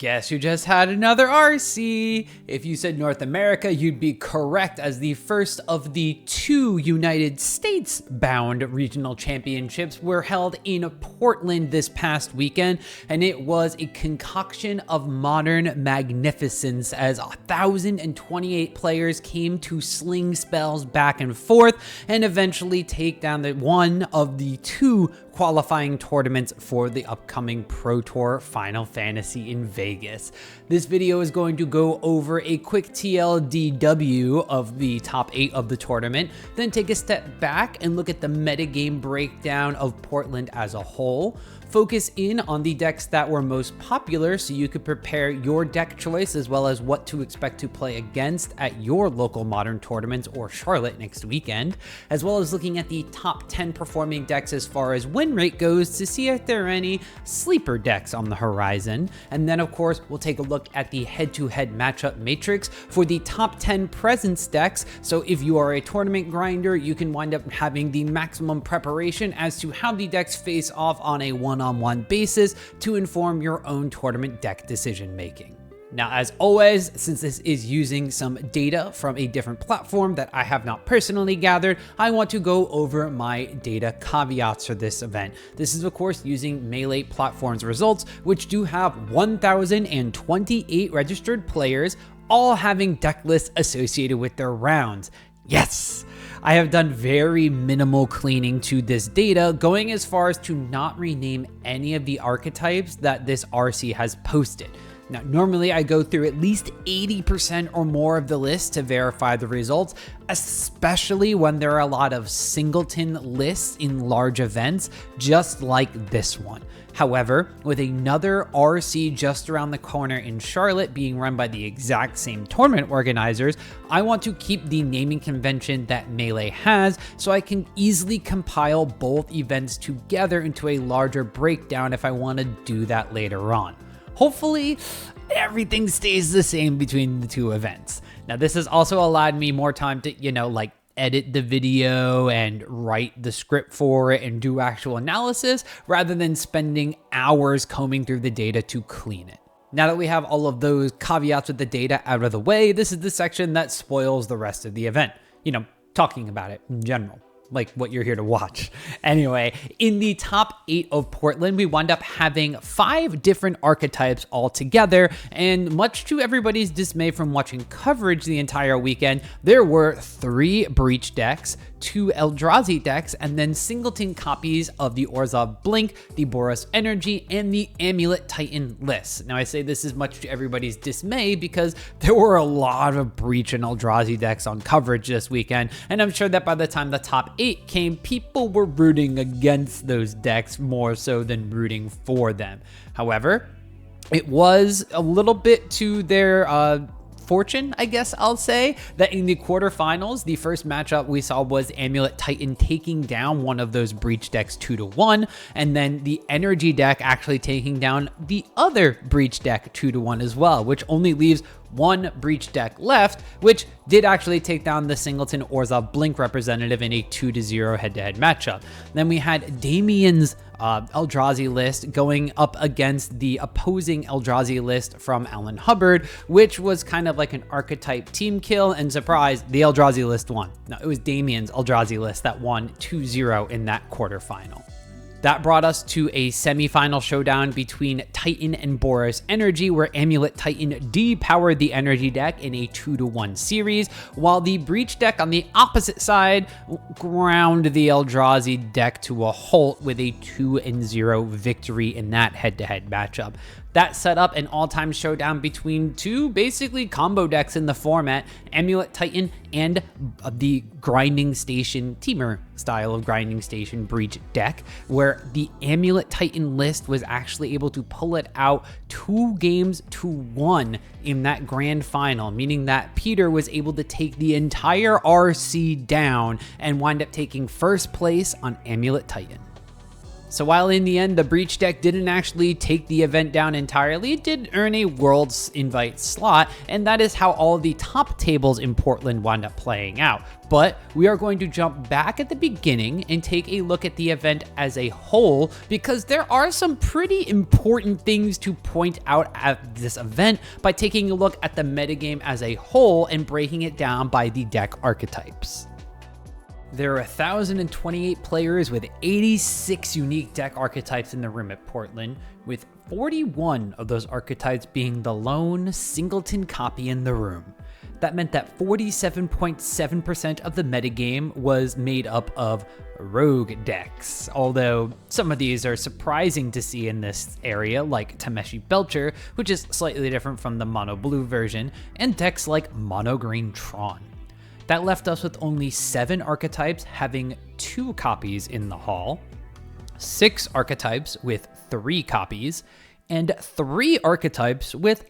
Guess who just had another RC? If you said North America, you'd be correct, as the first of the 2 United States bound regional championships were held in Portland this past weekend, and it was a concoction of modern magnificence as 1,028 players came to sling spells back and forth and eventually take down one of the 2 qualifying tournaments for the upcoming Pro Tour Final Fantasy in Vegas. This video is going to go over a quick TLDW of the top 8 of the tournament, then take a step back and look at the metagame breakdown of Portland as a whole, focus in on the decks that were most popular so you could prepare your deck choice as well as what to expect to play against at your local Modern tournaments or Charlotte next weekend, as well as looking at the top 10 performing decks as far as win rate goes to see if there are any sleeper decks on the horizon. And then of course we'll take a look at the head-to-head matchup matrix for the top 10 presence decks, so if you are a tournament grinder you can wind up having the maximum preparation as to how the decks face off on a one-on-one basis to inform your own tournament deck decision making. Now, as always, since this is using some data from a different platform that I have not personally gathered, I want to go over my data caveats for this event. This is of course using Melee platform's results, which do have 1,028 registered players, all having deck lists associated with their rounds. Yes! I have done very minimal cleaning to this data, going as far as to not rename any of the archetypes that this RC has posted. Now, normally I go through at least 80% or more of the list to verify the results, especially when there are a lot of singleton lists in large events, just like this one. However, with another RC just around the corner in Charlotte being run by the exact same tournament organizers, I want to keep the naming convention that Melee has so I can easily compile both events together into a larger breakdown if I want to do that later on. Hopefully, everything stays the same between the 2 events. Now, this has also allowed me more time to, edit the video and write the script for it and do actual analysis rather than spending hours combing through the data to clean it. Now that we have all of those caveats with the data out of the way, this is the section that spoils the rest of the event. Talking about it in general, like what you're here to watch. Anyway, in the top 8 of Portland, we wound up having 5 different archetypes all together, and much to everybody's dismay from watching coverage the entire weekend, there were 3 Breach decks, 2 Eldrazi decks, and then singleton copies of the Orzhov Blink, the Boros Energy, and the Amulet Titan lists. Now, I say this is much to everybody's dismay because there were a lot of Breach and Eldrazi decks on coverage this weekend, and I'm sure that by the time the top 8 came, people were rooting against those decks more so than rooting for them. However, it was a little bit to their fortune, I guess I'll say, that in the quarterfinals, the first matchup we saw was Amulet Titan taking down one of those Breach decks 2-1, and then the Energy deck actually taking down the other Breach deck 2-1 as well, which only leaves 1 Breach deck left, which did actually take down the singleton Orzhov Blink representative in a 2-0 head-to-head matchup. Then we had Damien's Eldrazi list going up against the opposing Eldrazi list from Alan Hubbard, which was kind of like an archetype team kill, and surprise, the Eldrazi list won. No, it was Damien's Eldrazi list that won 2-0 in that quarterfinal. That brought us to a semi-final showdown between Titan and Boros Energy, where Amulet Titan depowered the Energy deck in a 2-1 series, while the Breach deck on the opposite side ground the Eldrazi deck to a halt with a 2-0 victory in that head-to-head matchup. That set up an all-time showdown between 2 basically combo decks in the format, Amulet Titan and the Grinding Station Temur style of Grinding Station Breach deck, where the Amulet Titan list was actually able to pull it out 2-1 in that grand final, meaning that Peter was able to take the entire RC down and wind up taking first place on Amulet Titan. So while in the end the Breach deck didn't actually take the event down entirely, it did earn a Worlds invite slot, and that is how all of the top tables in Portland wound up playing out. But we are going to jump back at the beginning and take a look at the event as a whole, because there are some pretty important things to point out at this event by taking a look at the metagame as a whole and breaking it down by the deck archetypes. There are 1,028 players with 86 unique deck archetypes in the room at Portland, with 41 of those archetypes being the lone singleton copy in the room. That meant that 47.7% of the metagame was made up of rogue decks, although some of these are surprising to see in this area, like Tameshi Belcher, which is slightly different from the mono blue version, and decks like mono green Tron. That left us with only 7 archetypes having 2 copies in the hall, 6 archetypes with 3 copies, and 3 archetypes with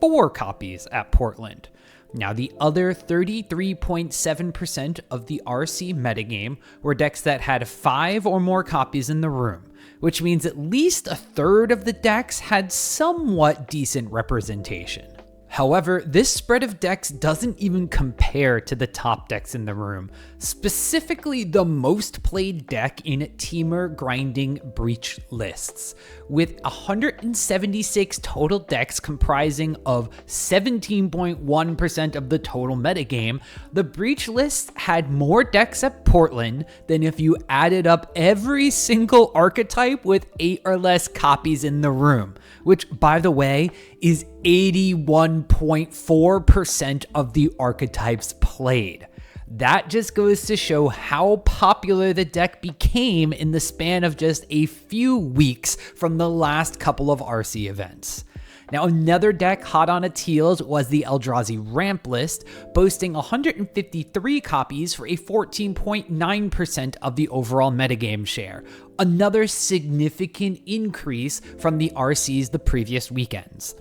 4 copies at Portland. Now, the other 33.7% of the RC metagame were decks that had 5 or more copies in the room, which means at least a third of the decks had somewhat decent representation. However, this spread of decks doesn't even compare to the top decks in the room, specifically the most played deck in Temur Grinding Breach lists, with 176 total decks comprising of 17.1% of the total metagame. The Breach list had more decks at Portland than if you added up every single archetype with 8 or less copies in the room, which, by the way, is 81.4% of the archetypes played. That just goes to show how popular the deck became in the span of just a few weeks from the last couple of RC events. Now, another deck hot on its heels was the Eldrazi Ramp list, boasting 153 copies for a 14.9% of the overall metagame share, another significant increase from the RCs the previous weekends.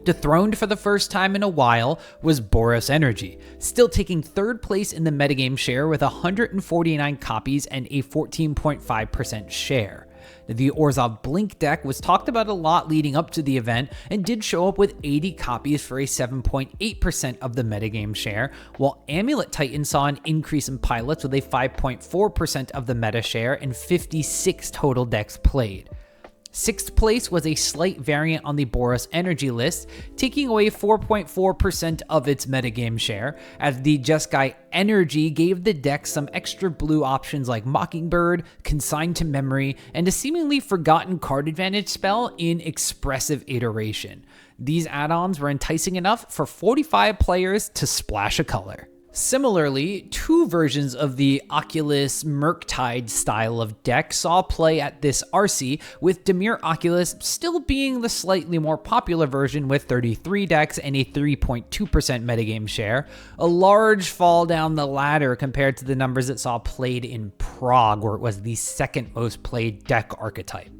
Dethroned for the first time in a while was Boros Energy, still taking 3rd place in the metagame share with 149 copies and a 14.5% share. The Orzhov Blink deck was talked about a lot leading up to the event and did show up with 80 copies for a 7.8% of the metagame share, while Amulet Titan saw an increase in pilots with a 5.4% of the meta share and 56 total decks played. 6th place was a slight variant on the Boros Energy list, taking away 4.4% of its metagame share, as the Jeskai Energy gave the deck some extra blue options like Mockingbird, Consigned to Memory, and a seemingly forgotten card advantage spell in Expressive Iteration. These add-ons were enticing enough for 45 players to splash a color. Similarly, 2 versions of the Oculus Murktide style of deck saw play at this RC, with Dimir Oculus still being the slightly more popular version with 33 decks and a 3.2% metagame share, a large fall down the ladder compared to the numbers it saw played in Prague, where it was the 2nd most played deck archetype.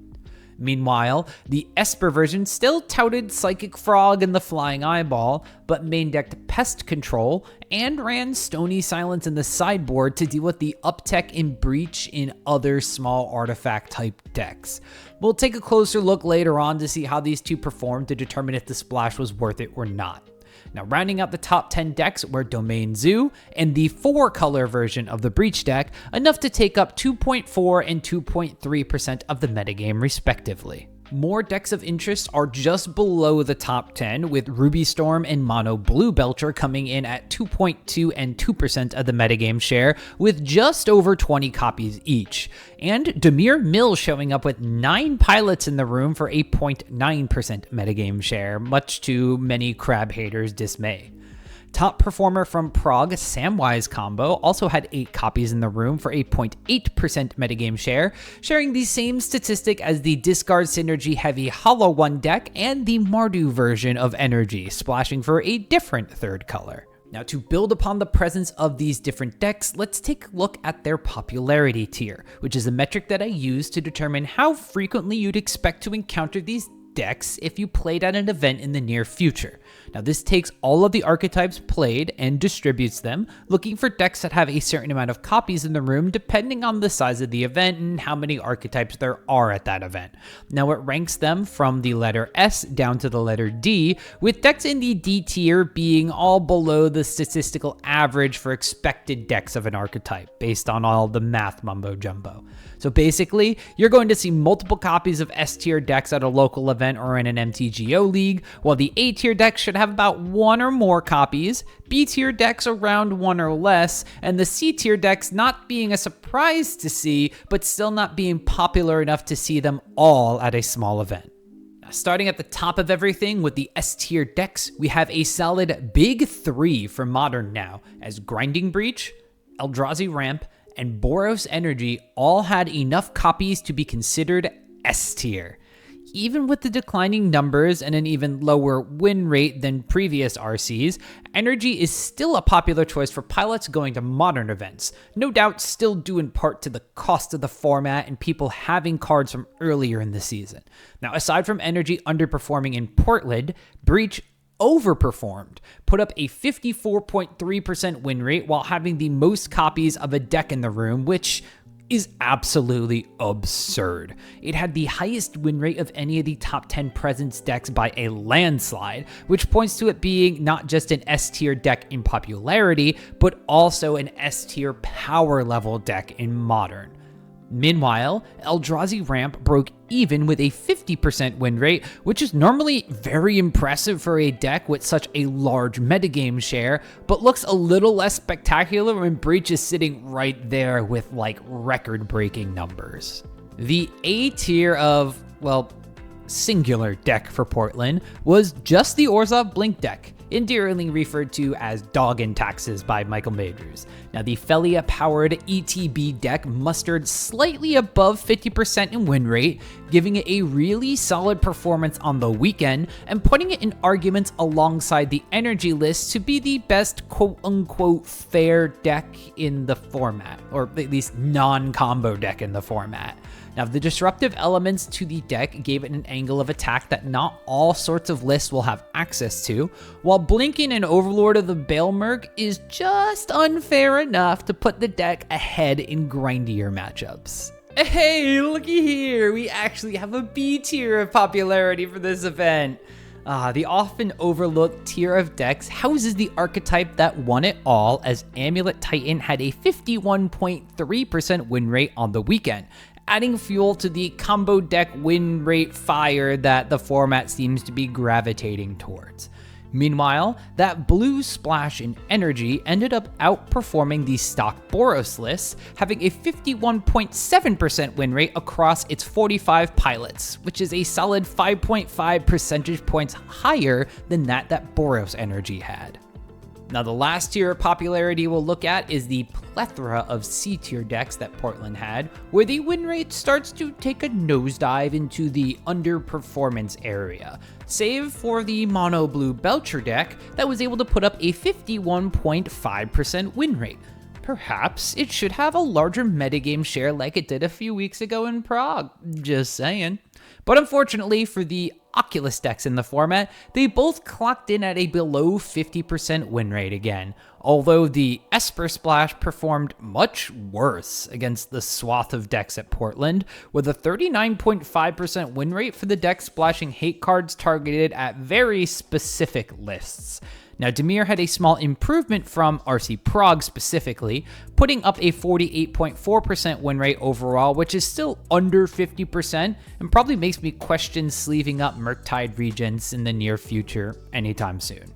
Meanwhile, the Esper version still touted Psychic Frog and the Flying Eyeball, but main decked Pest Control and ran Stony Silence in the sideboard to deal with the uptech in Breach in other small artifact type decks. We'll take a closer look later on to see how these two performed to determine if the splash was worth it or not. Now, rounding out the top 10 decks were Domain Zoo and the 4-color version of the Breach deck, enough to take up 2.4 and 2.3% of the metagame respectively. More decks of interest are just below the top 10, with Ruby Storm and Mono Blue Belcher coming in at 2.2 and 2% of the metagame share, with just over 20 copies each, and Dimir Mill showing up with 9 pilots in the room for a 0.9% metagame share, much to many crab haters' dismay. Top performer from Prague, Samwise combo, also had 8 copies in the room for a 0.8% metagame share, sharing the same statistic as the Discard Synergy Heavy Hollow 1 deck and the Mardu version of Energy, splashing for a different 3rd color. Now, to build upon the presence of these different decks, let's take a look at their popularity tier, which is a metric that I use to determine how frequently you'd expect to encounter these decks if you played at an event in the near future. Now this takes all of the archetypes played and distributes them, looking for decks that have a certain amount of copies in the room depending on the size of the event and how many archetypes there are at that event. Now it ranks them from the letter S down to the letter D, with decks in the D tier being all below the statistical average for expected decks of an archetype, based on all the math mumbo jumbo. So basically, you're going to see multiple copies of S tier decks at a local event or in an MTGO league, while the A tier decks should have about 1 or more copies, B tier decks around 1 or less, and the C tier decks not being a surprise to see, but still not being popular enough to see them all at a small event. Starting at the top of everything with the S tier decks, we have a solid big 3 for Modern now, as Grinding Breach, Eldrazi Ramp, and Boros Energy all had enough copies to be considered S tier. Even with the declining numbers and an even lower win rate than previous RCs, Energy is still a popular choice for pilots going to Modern events, no doubt still due in part to the cost of the format and people having cards from earlier in the season. Now, aside from Energy underperforming in Portland, Breach overperformed, put up a 54.3% win rate while having the most copies of a deck in the room, which is absolutely absurd. It had the highest win rate of any of the top 10 Presence decks by a landslide, which points to it being not just an S tier deck in popularity, but also an S tier power level deck in Modern. Meanwhile, Eldrazi Ramp broke even with a 50% win rate, which is normally very impressive for a deck with such a large metagame share, but looks a little less spectacular when Breach is sitting right there with like record-breaking numbers. The A tier of, well, singular deck for Portland was just the Orzhov Blink deck, endearingly referred to as Dog and Taxes by Michael Madrews. Now, the Felia-powered ETB deck mustered slightly above 50% in win rate, giving it a really solid performance on the weekend and putting it in arguments alongside the Energy list to be the best quote-unquote fair deck in the format, or at least non-combo deck in the format. Now, the disruptive elements to the deck gave it an angle of attack that not all sorts of lists will have access to, while blinking an Overlord of the Baelmerg is just unfair enough to put the deck ahead in grindier matchups. Hey, looky here, we actually have a B tier of popularity for this event. The often overlooked tier of decks houses the archetype that won it all, as Amulet Titan had a 51.3% win rate on the weekend, adding fuel to the combo deck win rate fire that the format seems to be gravitating towards. Meanwhile, that blue splash in Energy ended up outperforming the stock Boros list, having a 51.7% win rate across its 45 pilots, which is a solid 5.5 percentage points higher than that Boros Energy had. Now, the last tier of popularity we'll look at is the plethora of C-tier decks that Portland had, where the win rate starts to take a nosedive into the underperformance area, save for the mono blue Belcher deck that was able to put up a 51.5% win rate. Perhaps it should have a larger metagame share like it did a few weeks ago in Prague, just saying. But unfortunately for the Oculus decks in the format, they both clocked in at a below 50% win rate again, although the Esper Splash performed much worse against the swath of decks at Portland, with a 39.5% win rate for the deck splashing hate cards targeted at very specific lists. Now, Dimir had a small improvement from RC Prague specifically, putting up a 48.4% win rate overall, which is still under 50% and probably makes me question sleeving up Murktide Regents in the near future anytime soon.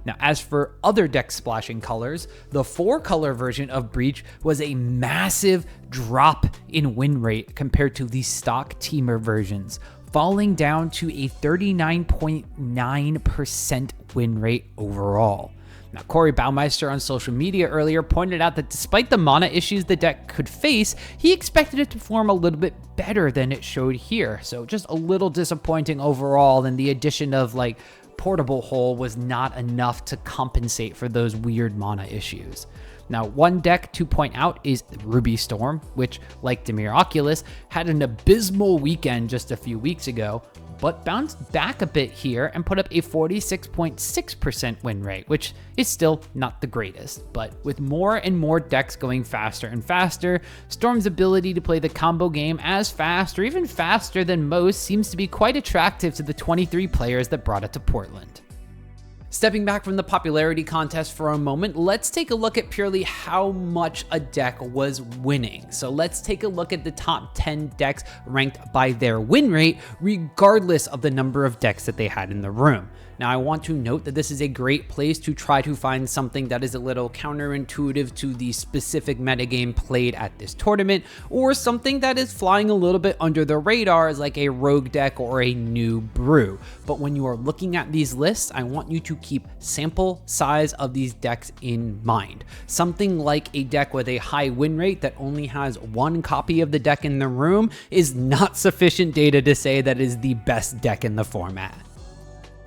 Now, as for other deck splashing colors, the 4-color version of Breach was a massive drop in win rate compared to the stock Temur versions, falling down to a 39.9% win rate overall. Now, Corey Baumeister on social media earlier pointed out that despite the mana issues the deck could face, he expected it to perform a little bit better than it showed here. So just a little disappointing overall, and the addition of like Portable Hole was not enough to compensate for those weird mana issues. Now, one deck to point out is Ruby Storm, which, like Dimir Oculus, had an abysmal weekend just a few weeks ago, but bounced back a bit here and put up a 46.6% win rate, which is still not the greatest. But with more and more decks going faster and faster, Storm's ability to play the combo game as fast or even faster than most seems to be quite attractive to the 23 players that brought it to Portland. Stepping back from the popularity contest for a moment, let's take a look at purely how much a deck was winning. So let's take a look at the top 10 decks ranked by their win rate, regardless of the number of decks that they had in the room. Now, I want to note that this is a great place to try to find something that is a little counterintuitive to the specific metagame played at this tournament, or something that is flying a little bit under the radar, like a rogue deck or a new brew. But when you are looking at these lists, I want you to keep sample size of these decks in mind. Something like a deck with a high win rate that only has one copy of the deck in the room is not sufficient data to say that it is the best deck in the format.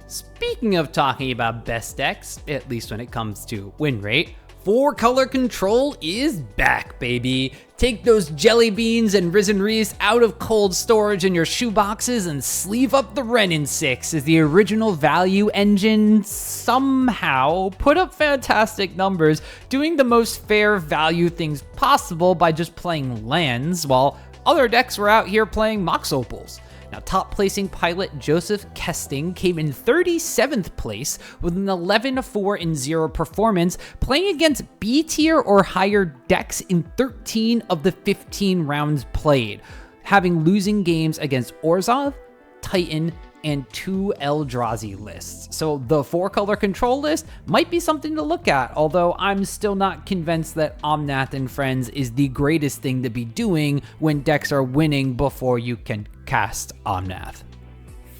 Speaking of talking about best decks, at least when it comes to win rate, 4-color control is back, baby. Take those jelly beans and risen wreaths out of cold storage in your shoeboxes and sleeve up the Wrenn and 6 as the original value engine somehow put up fantastic numbers, doing the most fair value things possible by just playing lands, while other decks were out here playing Mox Opals. Now, top placing pilot Joseph Kesting came in 37th place with an 11-4-0 performance, playing against B tier or higher decks in 13 of the 15 rounds played, having losing games against Orzhov, Titan, and 2 Eldrazi lists. So the 4-color control list might be something to look at, although I'm still not convinced that Omnath and Friends is the greatest thing to be doing when decks are winning before you can cast Omnath.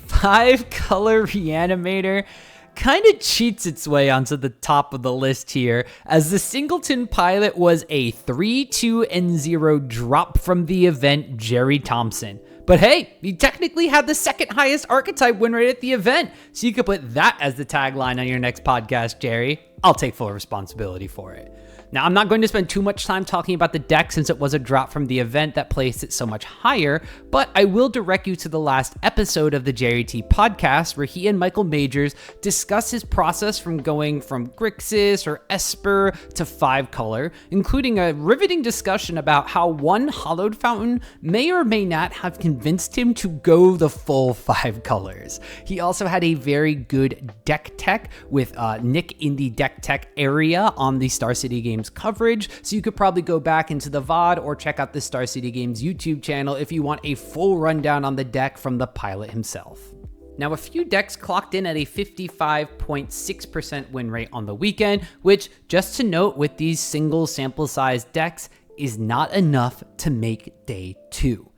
5-color Reanimator kind of cheats its way onto the top of the list here, as the Singleton pilot was a 3-2-0 drop from the event Jerry Thompson. But hey, he technically had the second highest archetype win rate at the event, so you could put that as the tagline on your next podcast, Jerry. I'll take full responsibility for it. Now, I'm not going to spend too much time talking about the deck since it was a drop from the event that placed it so much higher, but I will direct you to the last episode of the Jerry T podcast where he and Michael Majors discuss his process from going from Grixis or Esper to 5-color, including a riveting discussion about how one Hallowed Fountain may or may not have convinced him to go the full 5 colors. He also had a very good deck tech with Nick in the deck tech area on the Star City Games coverage, so you could probably go back into the VOD or check out the Star City Games YouTube channel if you want a full rundown on the deck from the pilot himself. Now, a few decks clocked in at a 55.6% win rate on the weekend, which, just to note, with these single sample size decks, is not enough to make day 2.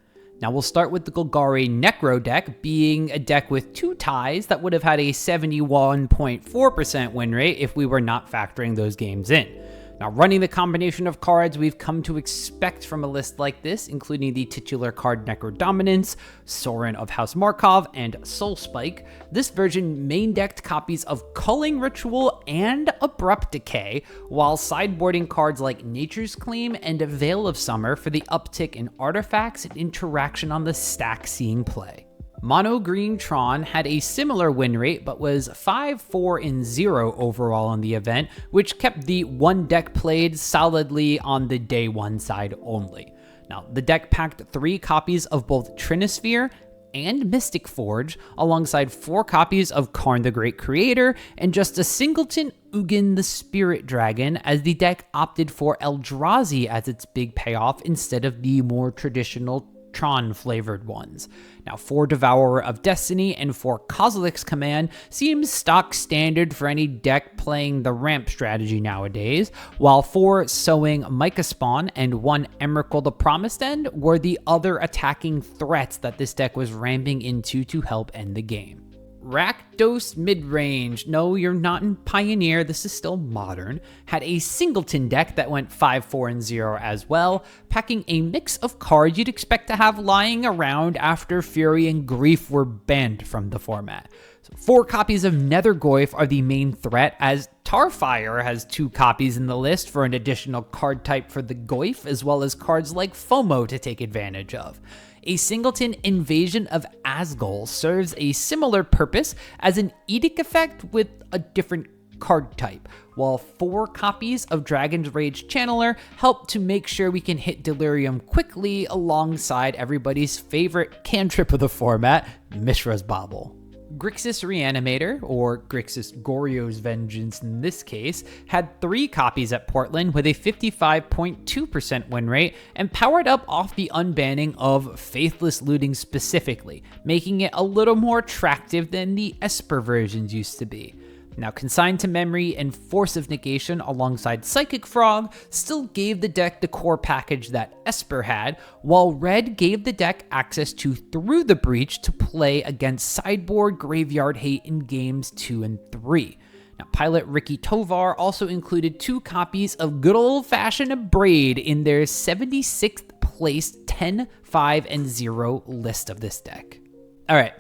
Now, we'll start with the Golgari Necro deck, being a deck with 2 ties that would have had a 71.4% win rate if we were not factoring those games in. Now, running the combination of cards we've come to expect from a list like this, including the titular card Necro Dominance, Sorin of House Markov, and Soul Spike, this version main decked copies of Culling Ritual and Abrupt Decay, while sideboarding cards like Nature's Claim and a Veil of Summer for the uptick in artifacts and interaction on the stack seeing play. Mono Green Tron had a similar win rate, but was 5-4-0 overall on the event, which kept the one deck played solidly on the day 1 side only. Now, the deck packed 3 copies of both Trinisphere and Mystic Forge, alongside 4 copies of Karn the Great Creator, and just a singleton Ugin the Spirit Dragon, as the deck opted for Eldrazi as its big payoff instead of the more traditional Tron flavored ones. Now, 4 Devourer of Destiny and 4 Kozilek's Command seems stock standard for any deck playing the ramp strategy nowadays, while 4 Sowing Micah Spawn and 1 Emrakul the Promised End were the other attacking threats that this deck was ramping into to help end the game. Rakdos Midrange, no, you're not in Pioneer, this is still Modern, had a singleton deck that went 5-4-0 as well, packing a mix of cards you'd expect to have lying around after Fury and Grief were banned from the format. So 4 copies of Nethergoyf are the main threat, as Tarfire has 2 copies in the list for an additional card type for the Goyf, as well as cards like FOMO to take advantage of. A singleton Invasion of Asgol serves a similar purpose as an edict effect with a different card type, while 4 copies of Dragon's Rage Channeler help to make sure we can hit Delirium quickly alongside everybody's favorite cantrip of the format, Mishra's Bauble. Grixis Reanimator, or Grixis Goryo's Vengeance in this case, had 3 copies at Portland with a 55.2% win rate and powered up off the unbanning of Faithless Looting specifically, making it a little more attractive than the Esper versions used to be. Now, Consigned to Memory and Force of Negation alongside Psychic Frog still gave the deck the core package that Esper had, while Red gave the deck access to Through the Breach to play against sideboard Graveyard Hate in games 2 and 3. Now, pilot Ricky Tovar also included 2 copies of good old-fashioned Braid in their 76th place 10, 5, and 0 list of this deck. All right,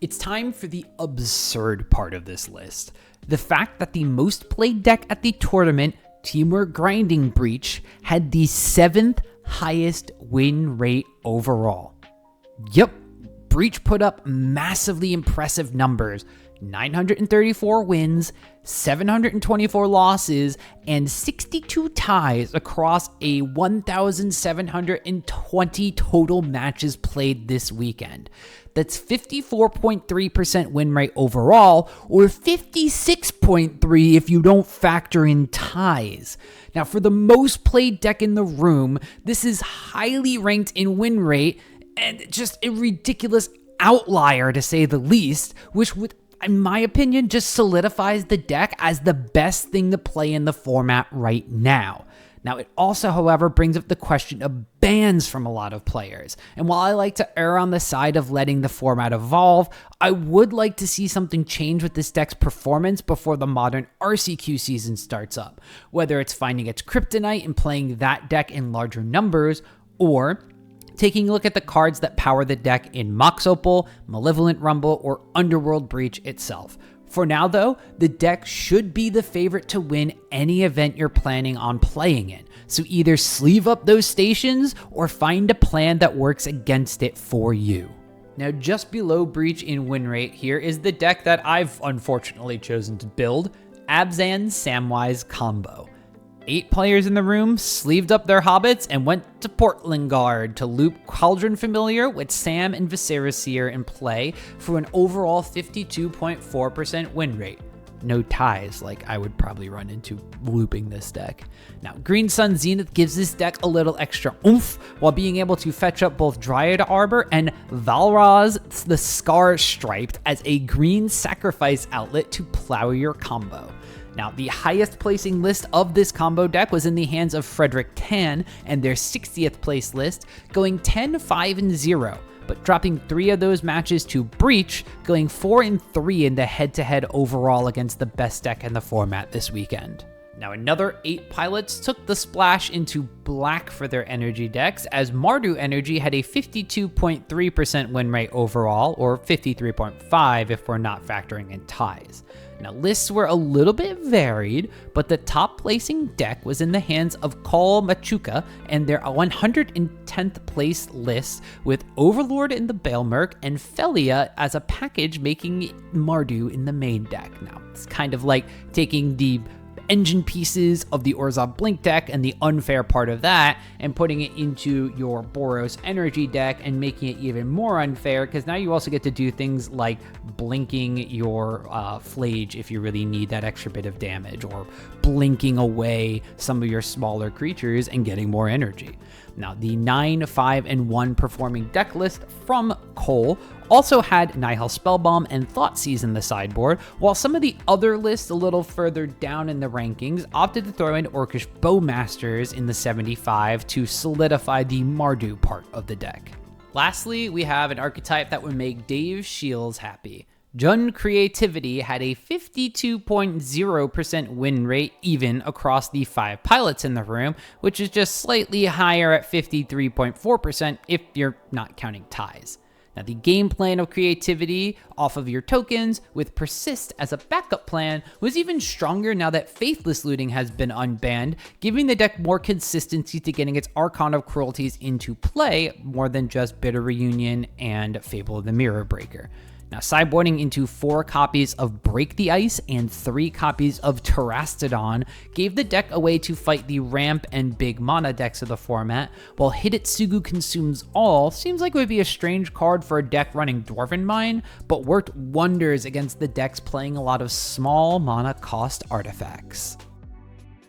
it's time for the absurd part of this list. The fact that the most played deck at the tournament, Temur Grinding Breach, had the 7th highest win rate overall. Yep, Breach put up massively impressive numbers: 934 wins, 724 losses, and 62 ties across a 1,720 total matches played this weekend. That's 54.3% win rate overall, or 56.3% if you don't factor in ties. Now, for the most played deck in the room, this is highly ranked in win rate and just a ridiculous outlier to say the least, which would, in my opinion, just solidifies the deck as the best thing to play in the format right now. Now, it also, however, brings up the question of bans from a lot of players. And while I like to err on the side of letting the format evolve, I would like to see something change with this deck's performance before the modern RCQ season starts up. Whether it's finding its kryptonite and playing that deck in larger numbers, or taking a look at the cards that power the deck in Mox Opal, Malevolent Rumble, or Underworld Breach itself. For now, though, the deck should be the favorite to win any event you're planning on playing in, so either sleeve up those stations or find a plan that works against it for you. Now, just below Breach in win rate here is the deck that I've unfortunately chosen to build, Abzan Samwise Combo. 8 players in the room sleeved up their hobbits and went to Portland Guard to loop Cauldron Familiar with Sam and Viserys Seer in play for an overall 52.4% win rate. No ties like I would probably run into looping this deck. Now, Green Sun Zenith gives this deck a little extra oomph while being able to fetch up both Dryad Arbor and Valraz the Scar Striped as a green sacrifice outlet to plow your combo. Now, the highest placing list of this combo deck was in the hands of Frederick Tan and their 60th place list, going 10, 5, and 0, but dropping 3 of those matches to Breach, going 4 and 3 in the head-to-head overall against the best deck in the format this weekend. Now, another 8 pilots took the splash into black for their energy decks, as Mardu Energy had a 52.3% win rate overall, or 53.5% if we're not factoring in ties. Now, lists were a little bit varied, but the top placing deck was in the hands of Call Machuca and their 110th place list, with Overlord in the Baelmerk and Felia as a package, making Mardu in the main deck. Now, it's kind of like taking the engine pieces of the Orzhov Blink deck and the unfair part of that and putting it into your Boros Energy deck and making it even more unfair, because now you also get to do things like blinking your Flage if you really need that extra bit of damage, or blinking away some of your smaller creatures and getting more energy. Now, the 9, 5, and 1 performing deck list from Cole also had Nihil Spellbomb and Thoughtseize in the sideboard, while some of the other lists a little further down in the rankings opted to throw in Orcish Bowmasters in the 75 to solidify the Mardu part of the deck. Lastly, we have an archetype that would make Dave Shields happy. Jund Creativity had a 52.0% win rate even across the 5 pilots in the room, which is just slightly higher at 53.4% if you're not counting ties. Now, the game plan of creativity off of your tokens with Persist as a backup plan was even stronger now that Faithless Looting has been unbanned, giving the deck more consistency to getting its Archon of Cruelties into play more than just Bitter Reunion and Fable of the Mirror Breaker. Now, sideboarding into 4 copies of Break the Ice and 3 copies of Terastodon gave the deck a way to fight the ramp and big mana decks of the format, while Hidetsugu Consumes All seems like it would be a strange card for a deck running Dwarven Mine, but worked wonders against the decks playing a lot of small mana cost artifacts.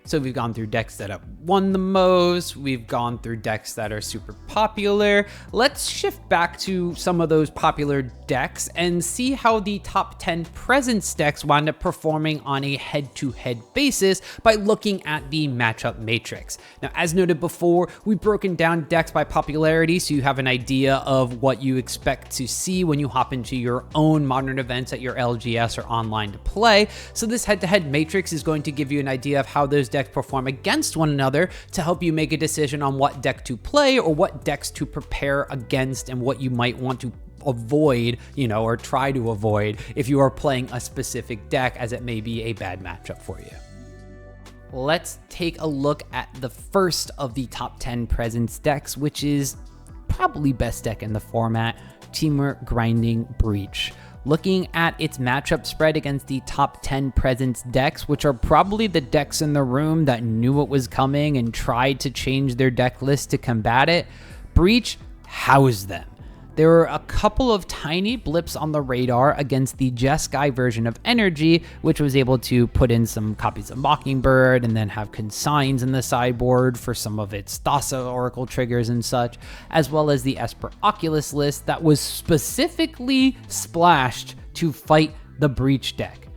So we've gone through decks that have won the most, we've gone through decks that are super popular. Let's shift back to some of those popular decks and see how the top 10 Presence decks wound up performing on a head-to-head basis by looking at the matchup matrix. Now, as noted before, we've broken down decks by popularity so you have an idea of what you expect to see when you hop into your own Modern events at your LGS or online to play. So this head-to-head matrix is going to give you an idea of how those decks perform against one another to help you make a decision on what deck to play or what decks to prepare against and what you might want to avoid, or try to avoid if you are playing a specific deck, as it may be a bad matchup for you. Let's take a look at the first of the top 10 Presence decks, which is probably best deck in the format, Temur Grinding Breach. Looking at its matchup spread against the top 10 Presence decks, which are probably the decks in the room that knew what was coming and tried to change their deck list to combat it, Breach housed them. There were a couple of tiny blips on the radar against the Jeskai version of Energy, which was able to put in some copies of Mockingbird and then have consigns in the sideboard for some of its Thassa Oracle triggers and such, as well as the Esper Oculus list that was specifically splashed to fight the Breach deck.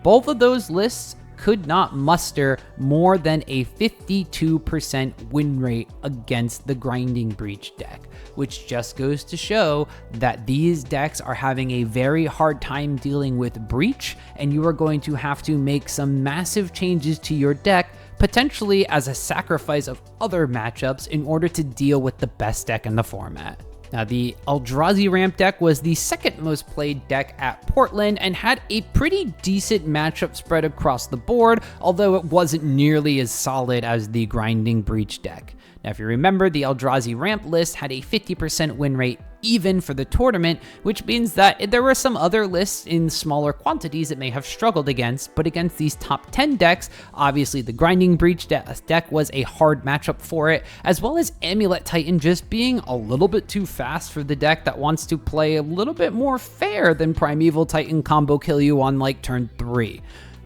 Both of those lists could not muster more than a 52% win rate against the Grinding Breach deck, which just goes to show that these decks are having a very hard time dealing with Breach, and you are going to have to make some massive changes to your deck, potentially as a sacrifice of other matchups in order to deal with the best deck in the format. Now, the Eldrazi Ramp deck was the second most played deck at Portland and had a pretty decent matchup spread across the board, although it wasn't nearly as solid as the Grinding Breach deck. Now, if you remember, the Eldrazi Ramp list had a 50% win rate even for the tournament, which means that there were some other lists in smaller quantities that may have struggled against, but against these top 10 decks, obviously the Grinding Breach deck was a hard matchup for it, as well as Amulet Titan just being a little bit too fast for the deck that wants to play a little bit more fair than Primeval Titan combo kill you on like turn 3.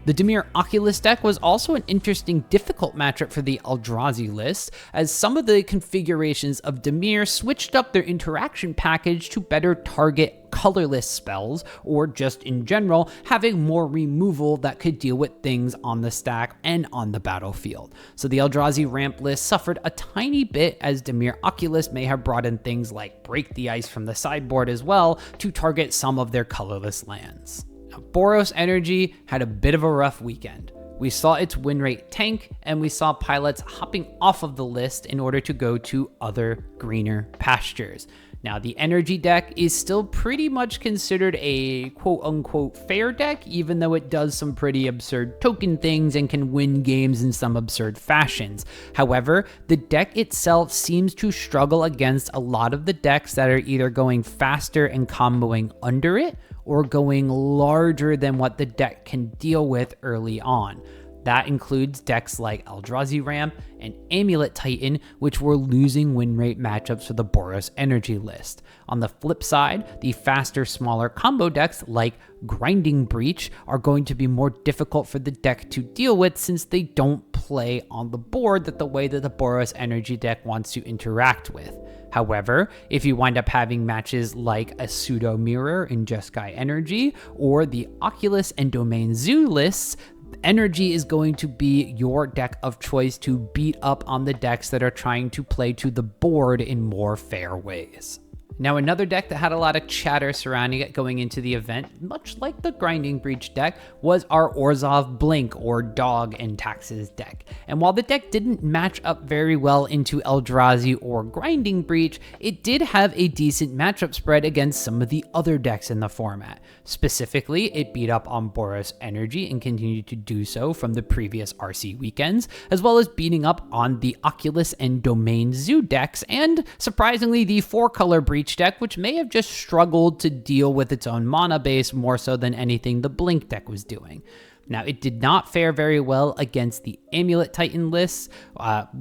The Dimir Oculus deck was also an interesting, difficult matchup for the Eldrazi list, as some of the configurations of Dimir switched up their interaction package to better target colorless spells, or just in general, having more removal that could deal with things on the stack and on the battlefield. So the Eldrazi Ramp list suffered a tiny bit, as Dimir Oculus may have brought in things like Break the Ice from the sideboard as well to target some of their colorless lands. Boros Energy had a bit of a rough weekend. We saw its win rate tank, and we saw pilots hopping off of the list in order to go to other greener pastures. Now, the Energy deck is still pretty much considered a quote-unquote fair deck, even though it does some pretty absurd token things and can win games in some absurd fashions. However, the deck itself seems to struggle against a lot of the decks that are either going faster and comboing under it, or going larger than what the deck can deal with early on. That includes decks like Eldrazi Ramp and Amulet Titan, which were losing win rate matchups for the Boros Energy list. On the flip side, the faster, smaller combo decks like Grinding Breach are going to be more difficult for the deck to deal with, since they don't play on the board the way that the Boros Energy deck wants to interact with. However, if you wind up having matches like a Pseudo Mirror in Jeskai Energy or the Oculus and Domain Zoo lists, Energy is going to be your deck of choice to beat up on the decks that are trying to play to the board in more fair ways. Now, another deck that had a lot of chatter surrounding it going into the event, much like the Grinding Breach deck, was our Orzhov Blink or Dog and Taxes deck. And while the deck didn't match up very well into Eldrazi or Grinding Breach, it did have a decent matchup spread against some of the other decks in the format. Specifically, it beat up on Boros Energy and continued to do so from the previous RC weekends, as well as beating up on the Oculus and Domain Zoo decks, and surprisingly, the 4-color Breach deck, which may have just struggled to deal with its own mana base more so than anything the Blink deck was doing. Now, it did not fare very well against the Amulet Titan lists,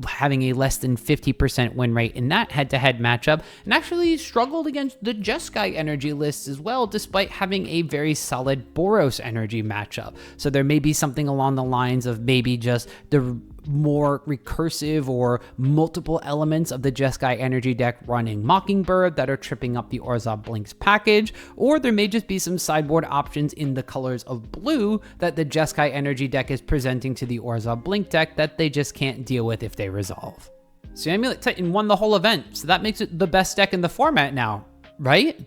having a less than 50% win rate in that head-to-head matchup, and actually struggled against the Jeskai Energy lists as well, despite having a very solid Boros Energy matchup. So there may be something along the lines of maybe just the more recursive or multiple elements of the Jeskai Energy deck running Mockingbird that are tripping up the Orzhov Blink's package, or there may just be some sideboard options in the colors of blue that the Jeskai Energy deck is presenting to the Orzhov Blink deck that they just can't deal with if they resolve. So Amulet Titan won the whole event, so that makes it the best deck in the format now, right?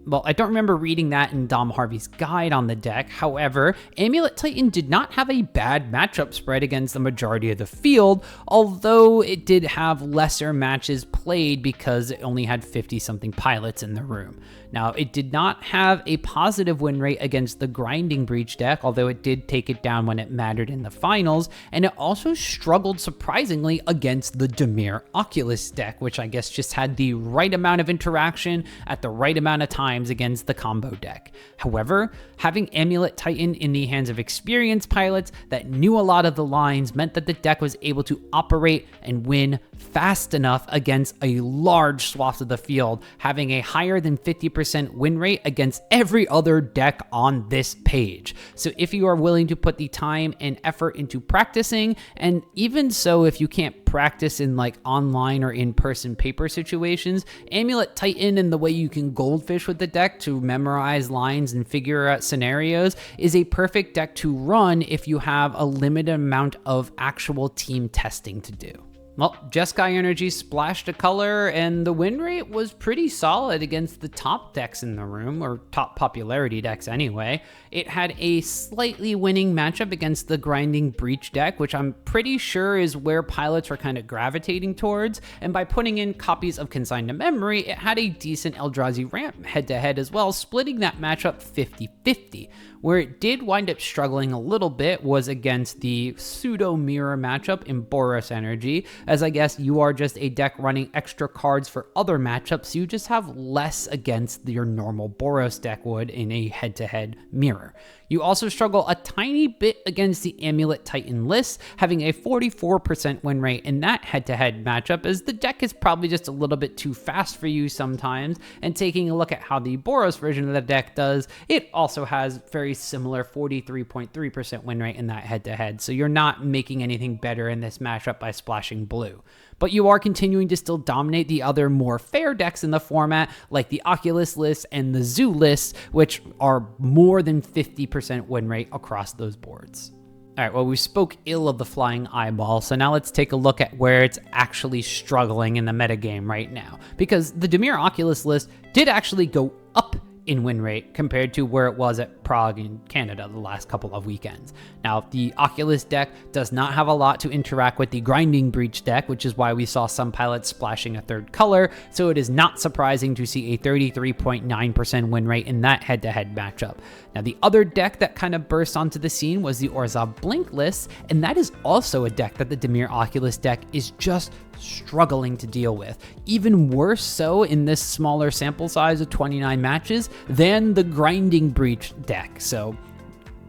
Well, I don't remember reading that in Dom Harvey's guide on the deck. However, Amulet Titan did not have a bad matchup spread against the majority of the field, although it did have lesser matches played because it only had 50-something pilots in the room. Now, it did not have a positive win rate against the Grinding Breach deck, although it did take it down when it mattered in the finals, and it also struggled surprisingly against the Dimir Oculus deck, which I guess just had the right amount of interaction at the right amount of times against the combo deck. However, having Amulet Titan in the hands of experienced pilots that knew a lot of the lines meant that the deck was able to operate and win fast enough against a large swath of the field, having a higher than 50% win rate against every other deck on this page. So if you are willing to put the time and effort into practicing, and even so if you can't practice in like online or in-person paper situations, Amulet Titan and the way you can goldfish with the deck to memorize lines and figure out scenarios is a perfect deck to run if you have a limited amount of actual team testing to do. Well, Jeskai Energy splashed a color, and the win rate was pretty solid against the top decks in the room, or top popularity decks anyway. It had a slightly winning matchup against the Grinding Breach deck, which I'm pretty sure is where pilots were kind of gravitating towards, and by putting in copies of Consigned to Memory, it had a decent Eldrazi Ramp head-to-head as well, splitting that matchup 50-50. Where it did wind up struggling a little bit was against the pseudo-mirror matchup in Boros Energy, as I guess you are just a deck running extra cards for other matchups, so you just have less against your normal Boros deck would in a head-to-head mirror. You also struggle a tiny bit against the Amulet Titan list, having a 44% win rate in that head-to-head matchup, as the deck is probably just a little bit too fast for you sometimes, and taking a look at how the Boros version of the deck does, it also has very similar 43.3% win rate in that head-to-head, so you're not making anything better in this matchup by splashing blue. But you are continuing to still dominate the other more fair decks in the format, like the Oculus list and the Zoo list, which are more than 50% win rate across those boards. All right, well, we spoke ill of the Flying Eyeball, so now let's take a look at where it's actually struggling in the metagame right now. Because the Dimir Oculus list did actually go up in win rate compared to where it was at Prague in Canada the last couple of weekends. Now, the Oculus deck does not have a lot to interact with the Grinding Breach deck, which is why we saw some pilots splashing a third color, so it is not surprising to see a 33.9% win rate in that head-to-head matchup. Now, the other deck that kind of burst onto the scene was the Orzhov Blink list, and that is also a deck that the Dimir Oculus deck is just struggling to deal with. Even worse so in this smaller sample size of 29 matches than the Grinding Breach deck. So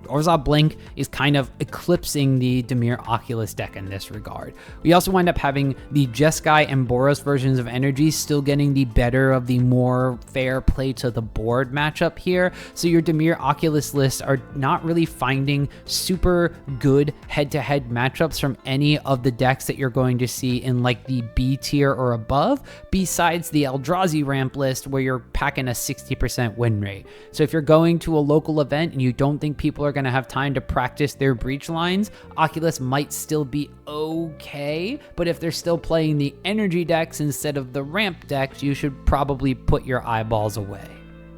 Orzhov Blink is kind of eclipsing the Dimir Oculus deck in this regard. We also wind up having the Jeskai and Boros versions of Energy still getting the better of the more fair play to the board matchup here. So your Dimir Oculus lists are not really finding super good head-to-head matchups from any of the decks that you're going to see in like the B tier or above, besides the Eldrazi Ramp list where you're packing a 60% win rate. So if you're going to a local event and you don't think people are going to have time to practice their Breach lines, Oculus might still be okay, but if they're still playing the energy decks instead of the ramp decks, you should probably put your eyeballs away.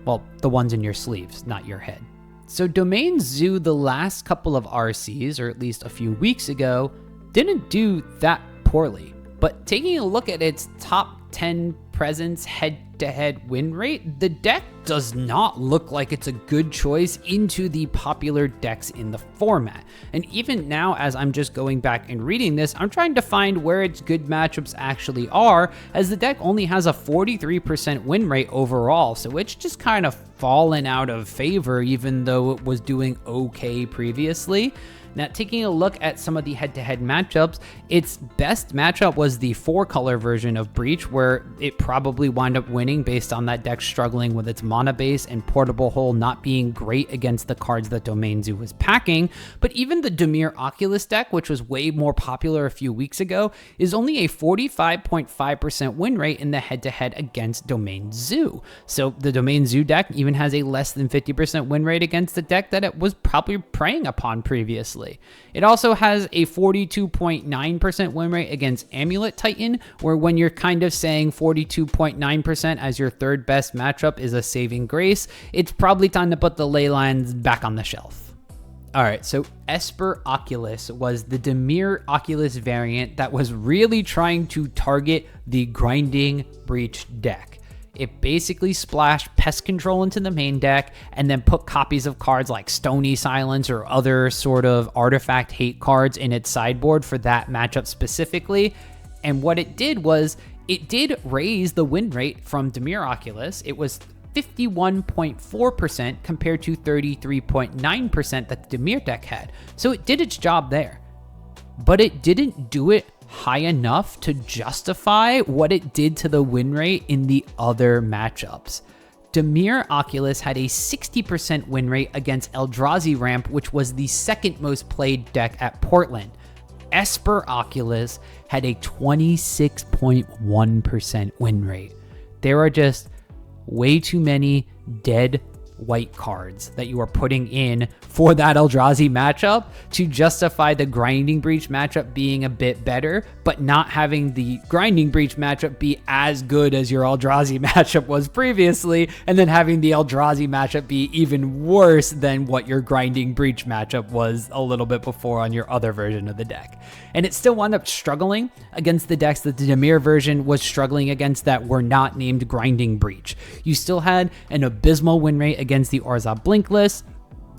Well, the ones in your sleeves, not your head. So Domain Zoo, the last couple of RCs, or at least a few weeks ago, didn't do that poorly. But taking a look at its top 10 Presence head-to-head win rate, the deck does not look like it's a good choice into the popular decks in the format. And even now, as I'm just going back and reading this, I'm trying to find where its good matchups actually are, as the deck only has a 43% win rate overall, so it's just kind of fallen out of favor even though it was doing okay previously. Now, taking a look at some of the head-to-head matchups, its best matchup was the 4-color version of Breach, where it probably wound up winning based on that deck struggling with its mana base and Portable Hole not being great against the cards that Domain Zoo was packing. But even the Dimir Oculus deck, which was way more popular a few weeks ago, is only a 45.5% win rate in the head-to-head against Domain Zoo. So the Domain Zoo deck even has a less than 50% win rate against the deck that it was probably preying upon previously. It also has a 42.9% win rate against Amulet Titan, where when you're kind of saying 42.9% as your third best matchup is a saving grace, it's probably time to put the ley lines back on the shelf. Alright, so Esper Oculus was the Dimir Oculus variant that was really trying to target the Grinding Breach deck. It basically splashed Pest Control into the main deck and then put copies of cards like Stony Silence or other sort of artifact hate cards in its sideboard for that matchup specifically. And what it did was it did raise the win rate from Dimir Oculus. It was 51.4% compared to 33.9% that the Dimir deck had. So it did its job there, but it didn't do it high enough to justify what it did to the win rate in the other matchups. Dimir Oculus had a 60% win rate against Eldrazi Ramp, which was the second most played deck at Portland. Esper Oculus had a 26.1% win rate. There are just way too many dead white cards that you are putting in for that Eldrazi matchup to justify the Grinding Breach matchup being a bit better, but not having the Grinding Breach matchup be as good as your Eldrazi matchup was previously, and then having the Eldrazi matchup be even worse than what your Grinding Breach matchup was a little bit before on your other version of the deck. And it still wound up struggling against the decks that the Dimir version was struggling against that were not named Grinding Breach. You still had an abysmal win rate against the Orzhov Blink list,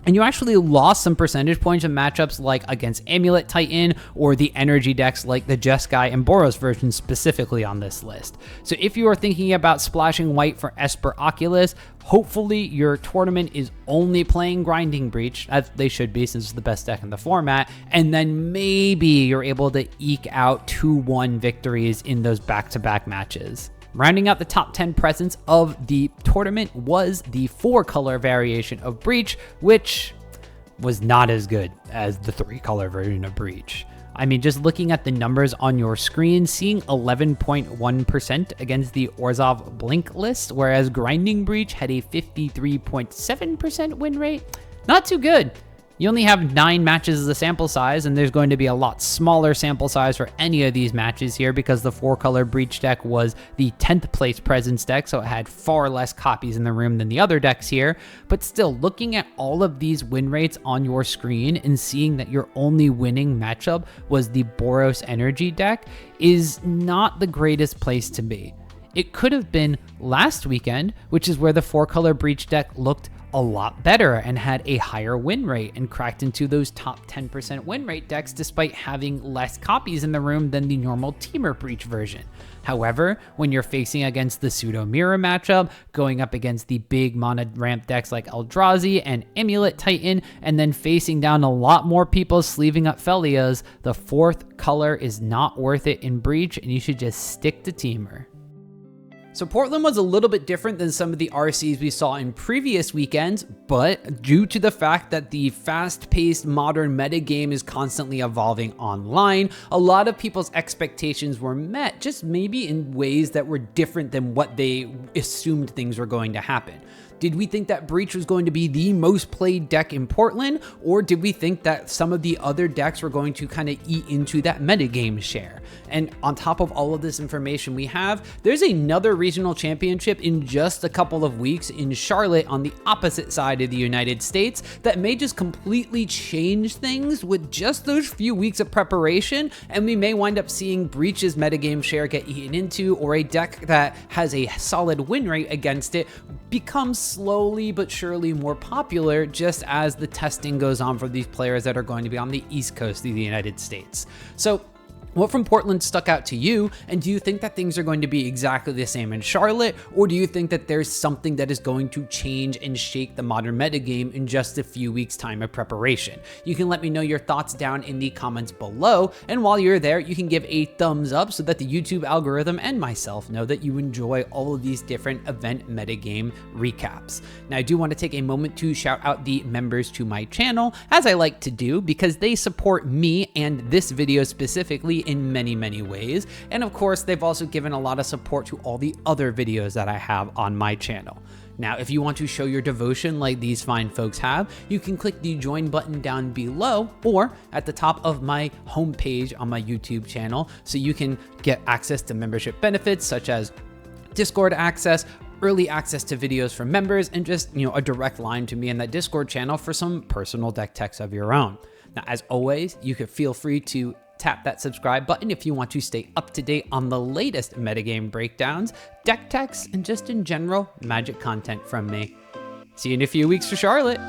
and you actually lost some percentage points in matchups like against Amulet Titan or the energy decks like the Jeskai and Boros version specifically on this list. So if you are thinking about splashing white for Esper Oculus, hopefully your tournament is only playing Grinding Breach, as they should be since it's the best deck in the format, and then maybe you're able to eke out 2-1 victories in those back-to-back matches. Rounding out the top 10 presence of the tournament was the 4-color variation of Breach, which was not as good as the 3-color version of Breach. I mean, just looking at the numbers on your screen, seeing 11.1% against the Orzhov Blink list, whereas Grinding Breach had a 53.7% win rate. Not too good. You only have 9 matches as a sample size, and there's going to be a lot smaller sample size for any of these matches here because the 4-color Breach deck was the 10th place Presence deck, so it had far less copies in the room than the other decks here. But still, looking at all of these win rates on your screen and seeing that your only winning matchup was the Boros Energy deck is not the greatest place to be. It could have been last weekend, which is where the 4-color Breach deck looked a lot better and had a higher win rate and cracked into those top 10% win rate decks despite having less copies in the room than the normal Temur Breach version. However, when you're facing against the pseudo mirror matchup, going up against the big mana ramp decks like Eldrazi and Amulet Titan, and then facing down a lot more people sleeving up Felias, the 4th color is not worth it in Breach and you should just stick to Temur. So Portland was a little bit different than some of the RCs we saw in previous weekends, but due to the fact that the fast-paced modern metagame is constantly evolving online, a lot of people's expectations were met, just maybe in ways that were different than what they assumed things were going to happen. Did we think that Breach was going to be the most played deck in Portland, or did we think that some of the other decks were going to kind of eat into that metagame share? And on top of all of this information we have, there's another regional championship in just a couple of weeks in Charlotte on the opposite side of the United States that may just completely change things with just those few weeks of preparation, and we may wind up seeing Breach's metagame share get eaten into, or a deck that has a solid win rate against it becomes slowly but surely more popular just as the testing goes on for these players that are going to be on the East Coast of the United States. So what from Portland stuck out to you, and do you think that things are going to be exactly the same in Charlotte, or do you think that there's something that is going to change and shake the modern metagame in just a few weeks' time of preparation? You can let me know your thoughts down in the comments below, and while you're there, you can give a thumbs up so that the YouTube algorithm and myself know that you enjoy all of these different event metagame recaps. Now, I do want to take a moment to shout out the members to my channel, as I like to do, because they support me and this video specifically in many ways, and of course they've also given a lot of support to all the other videos that I have on my channel. Now, if you want to show your devotion like these fine folks have, you can click the join button down below or at the top of my homepage on my YouTube channel, so you can get access to membership benefits such as Discord access, early access to videos from members, and just, a direct line to me in that Discord channel for some personal deck techs of your own. Now, as always, you can feel free to tap that subscribe button if you want to stay up to date on the latest metagame breakdowns, deck techs, and just in general Magic content from me. See you in a few weeks for Charlotte.